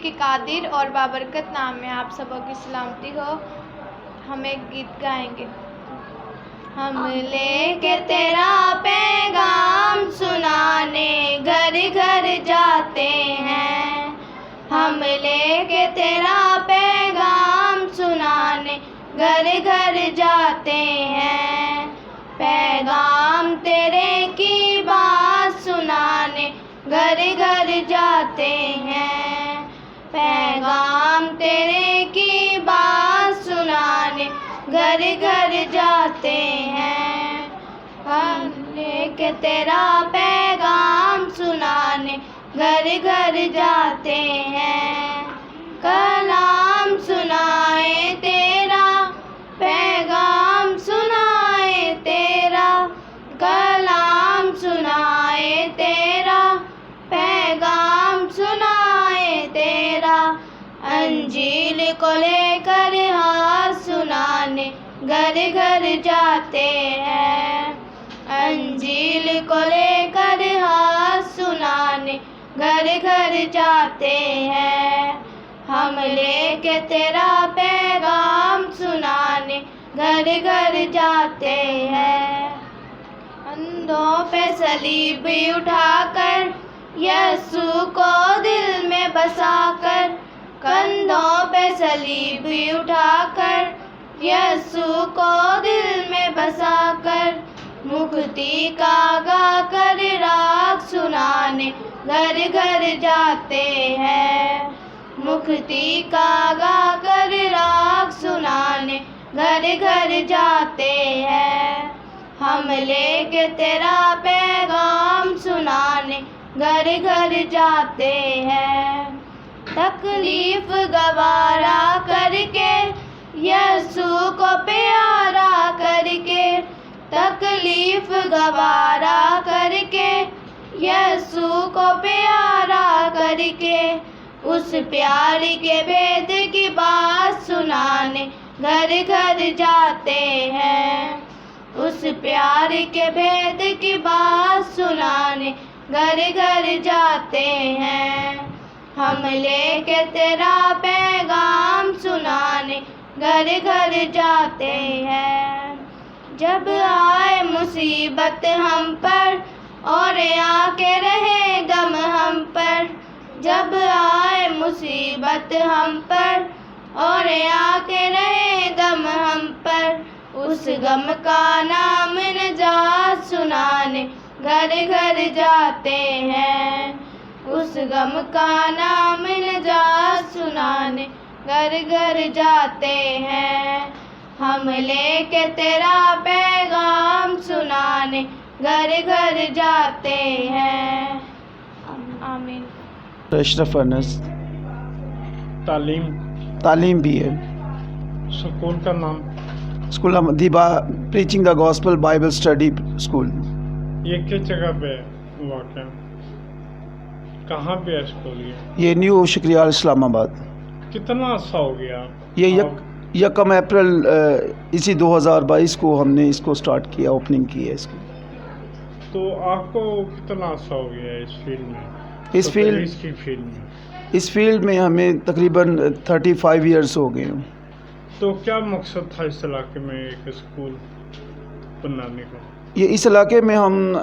کے قادر اور بابرکت نام میں آپ سبوں کی سلامتی ہو۔ ہم ایک گیت گائیں گے۔ ہم لے کے تیرا پیغام سنانے گھر گھر جاتے ہیں، ہم لے کے تیرا پیغام سنانے گھر گھر جاتے ہیں، پیغام تیرے کی بات سنانے گھر گھر جاتے ہیں، پیغام تیرے کی بات سنانے گھر گھر جاتے ہیں، ہم لے کے تیرا پیغام سنانے گھر گھر جاتے ہیں، کلام سنائے تیرا، پیغام سنائے تیرا، کلام سنائے تیرا، پیغام سنائے تیرا، انجیل کو لے کر ہاتھ سنانے گھر گھر جاتے ہیں، انجیل کو لے کر ہاتھ سنانے گھر گھر جاتے ہیں، ہم لے کے تیرا پیغام سنانے گھر گھر جاتے ہیں، اندھوں پہ صلیب اٹھا کر یسوع کو دل میں بسا کر، کندھوں پہ صلیب اٹھا کر یسوع کو دل میں بسا کر، مکتی کا گا کر راگ سنانے گھر گھر جاتے ہیں، مکتی کا گا کر راگ سنانے گھر گھر جاتے ہیں، ہم لے کے تیرا پیغام سنانے گھر گھر جاتے ہیں، تکلیف گوارا کر کے یسوع کو پیارا کر کے، تکلیف گوارا کر کے یسوع کو پیارا کر کے، اس پیار کے بھید کی بات سنانے گھر گھر جاتے ہیں، اس پیار کے بھید کی بات سنانے گھر گھر جاتے ہیں، ہم لے کے تیرا پیغام سنانے گھر گھر جاتے ہیں، جب آئے مصیبت ہم پر اور آ کے رہے غم ہم پر، جب آئے مصیبت ہم پر اور آ کے رہے غم ہم پر، اس غم کا نام نجات سنانے گھر گھر جاتے ہیں، اس غم کا نام نجات سنانے گھر گھر جاتے ہیں، ہم لے کے تیرا پیغام سنانے گھر گھر جاتے ہیں، آمین۔ اشرف انس، تعلیم بھی ہے۔ سکول کا نام؟ اسکول دیبا پریچنگ دا گاسپل بائبل اسٹڈی اسکول۔ یہ کس جگہ پہ واقع؟ کہاں پہ ہے اسکول یہ نیو شکریال اسلام آباد۔ کتنا عرصہ ہو گیا؟ یہ یکم اپریل اسی 2022 کو ہم نے اس کو سٹارٹ کیا، اوپننگ کی ہے اس کی۔ تو آپ کو کتنا عرصہ ہو گیا ہے اس فیلڈ میں؟ اس فیلڈ میں ہمیں تقریباً 35 ایئرس ہو گئے ہوں۔ تو کیا مقصد تھا اس علاقے میں ایک اسکول بنانے کا؟ یہ اس علاقے میں ہم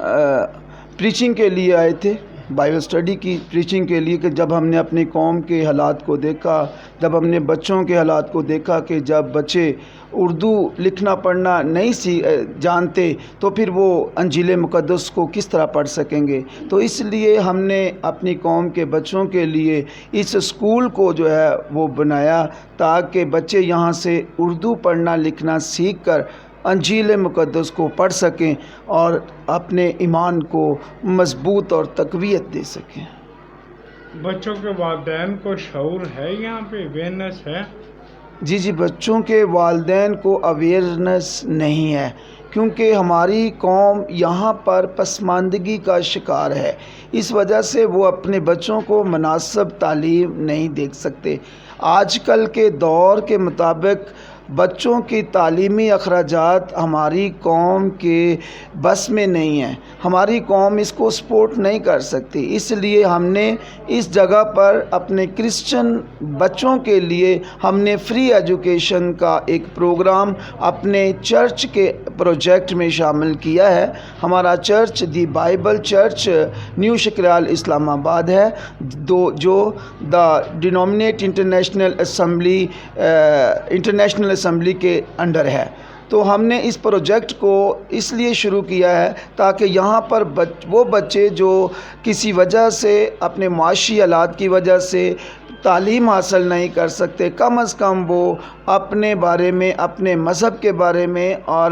پریچنگ کے لیے آئے تھے، بائبل اسٹڈی کی پریچنگ کے لیے، کہ جب ہم نے اپنی قوم کے حالات کو دیکھا، جب ہم نے بچوں کے حالات کو دیکھا کہ جب بچے اردو لکھنا پڑھنا نہیں جانتے تو پھر وہ انجیل مقدس کو کس طرح پڑھ سکیں گے، تو اس لیے ہم نے اپنی قوم کے بچوں کے لیے اس اسکول کو جو ہے وہ بنایا، تاکہ بچے یہاں سے اردو پڑھنا لکھنا سیکھ کر انجیل مقدس کو پڑھ سکیں اور اپنے ایمان کو مضبوط اور تقویت دے سکیں۔ بچوں کے والدین کو شعور ہے یہاں پہ، اویئرنیس ہے؟ جی بچوں کے والدین کو اویئرنیس نہیں ہے، کیونکہ ہماری قوم یہاں پر پسماندگی کا شکار ہے، اس وجہ سے وہ اپنے بچوں کو مناسب تعلیم نہیں دے سکتے۔ آج کل کے دور کے مطابق بچوں کی تعلیمی اخراجات ہماری قوم کے بس میں نہیں ہیں، ہماری قوم اس کو سپورٹ نہیں کر سکتی، اس لیے ہم نے اس جگہ پر اپنے کرسچن بچوں کے لیے ہم نے فری ایجوکیشن کا ایک پروگرام اپنے چرچ کے پروجیکٹ میں شامل کیا ہے۔ ہمارا church the Bible church new Shakrial Islamabad ہے، جو دا ڈینومینیٹ انٹرنیشنل اسمبلی کے انڈر ہے۔ تو ہم نے اس پروجیکٹ کو اس لیے شروع کیا ہے تاکہ یہاں پر وہ بچے جو کسی وجہ سے اپنے معاشی حالات کی وجہ سے تعلیم حاصل نہیں کر سکتے، کم از کم وہ اپنے بارے میں، اپنے مذہب کے بارے میں اور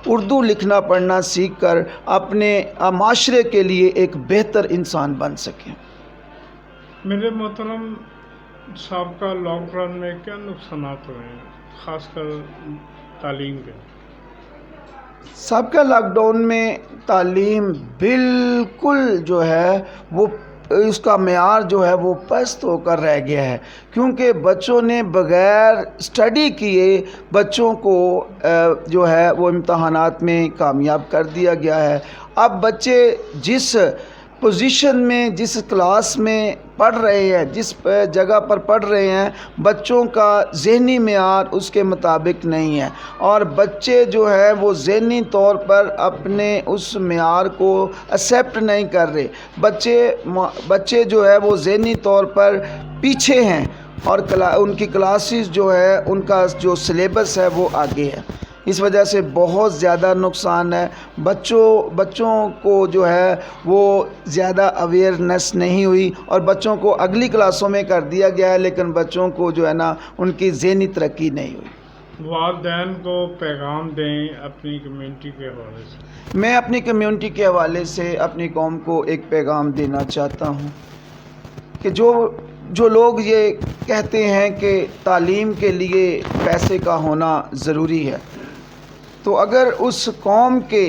اردو لکھنا پڑھنا سیکھ کر اپنے معاشرے کے لیے ایک بہتر انسان بن سکیں۔ میرے محترم، سابقہ لاک ڈاؤن میں کیا نقصانات ہوئے ہیں، خاص کر تعلیم کے؟ سابقہ لاک ڈاؤن میں تعلیم بالکل جو ہے وہ اس کا معیار جو ہے وہ پست ہو کر رہ گیا ہے، کیونکہ بچوں نے بغیر اسٹڈی کیے بچوں کو جو ہے وہ امتحانات میں کامیاب کر دیا گیا ہے۔ اب بچے جس پوزیشن میں، جس کلاس میں پڑھ رہے ہیں، جس جگہ پر پڑھ رہے ہیں، بچوں کا ذہنی معیار اس کے مطابق نہیں ہے، اور بچے جو ہے وہ ذہنی طور پر اپنے اس معیار کو ایکسیپٹ نہیں کر رہے۔ بچے جو ہے وہ ذہنی طور پر پیچھے ہیں، اور ان کی کلاسز جو ہے، ان کا جو سلیبس ہے وہ آگے ہے۔ اس وجہ سے بہت زیادہ نقصان ہے۔ بچوں کو جو ہے وہ زیادہ اویئرنیس نہیں ہوئی، اور بچوں کو اگلی کلاسوں میں کر دیا گیا ہے، لیکن بچوں کو جو ہے نا ان کی ذہنی ترقی نہیں ہوئی۔ والدین کو پیغام دیں اپنی کمیونٹی کے حوالے سے۔ میں اپنی کمیونٹی کے حوالے سے اپنی قوم کو ایک پیغام دینا چاہتا ہوں کہ جو لوگ یہ کہتے ہیں کہ تعلیم کے لیے پیسے کا ہونا ضروری ہے، تو اگر اس قوم کے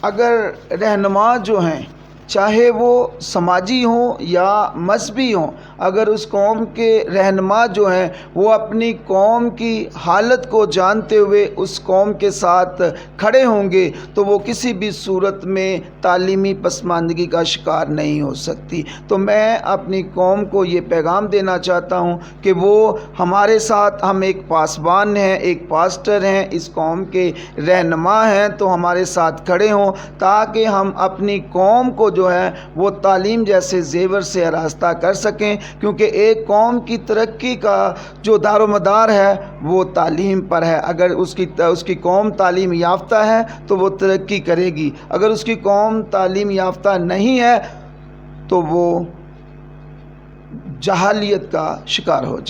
رہنما جو ہیں، چاہے وہ سماجی ہوں یا مذہبی ہوں، اگر اس قوم کے رہنما جو ہیں وہ اپنی قوم کی حالت کو جانتے ہوئے اس قوم کے ساتھ کھڑے ہوں گے تو وہ کسی بھی صورت میں تعلیمی پسماندگی کا شکار نہیں ہو سکتی۔ تو میں اپنی قوم کو یہ پیغام دینا چاہتا ہوں کہ وہ ہمارے ساتھ، ہم ایک پاسبان ہیں، ایک پاسٹر ہیں، اس قوم کے رہنما ہیں، تو ہمارے ساتھ کھڑے ہوں تاکہ ہم اپنی قوم کو جو ہے وہ تعلیم جیسے زیور سے آراستہ کر سکیں، کیونکہ ایک قوم کی ترقی کا جو دار و مدار ہے وہ تعلیم پر ہے۔ اگر اس کی قوم تعلیم یافتہ ہے تو وہ ترقی کرے گی، اگر اس کی قوم تعلیم یافتہ نہیں ہے تو وہ جہالیت کا شکار ہو جائے۔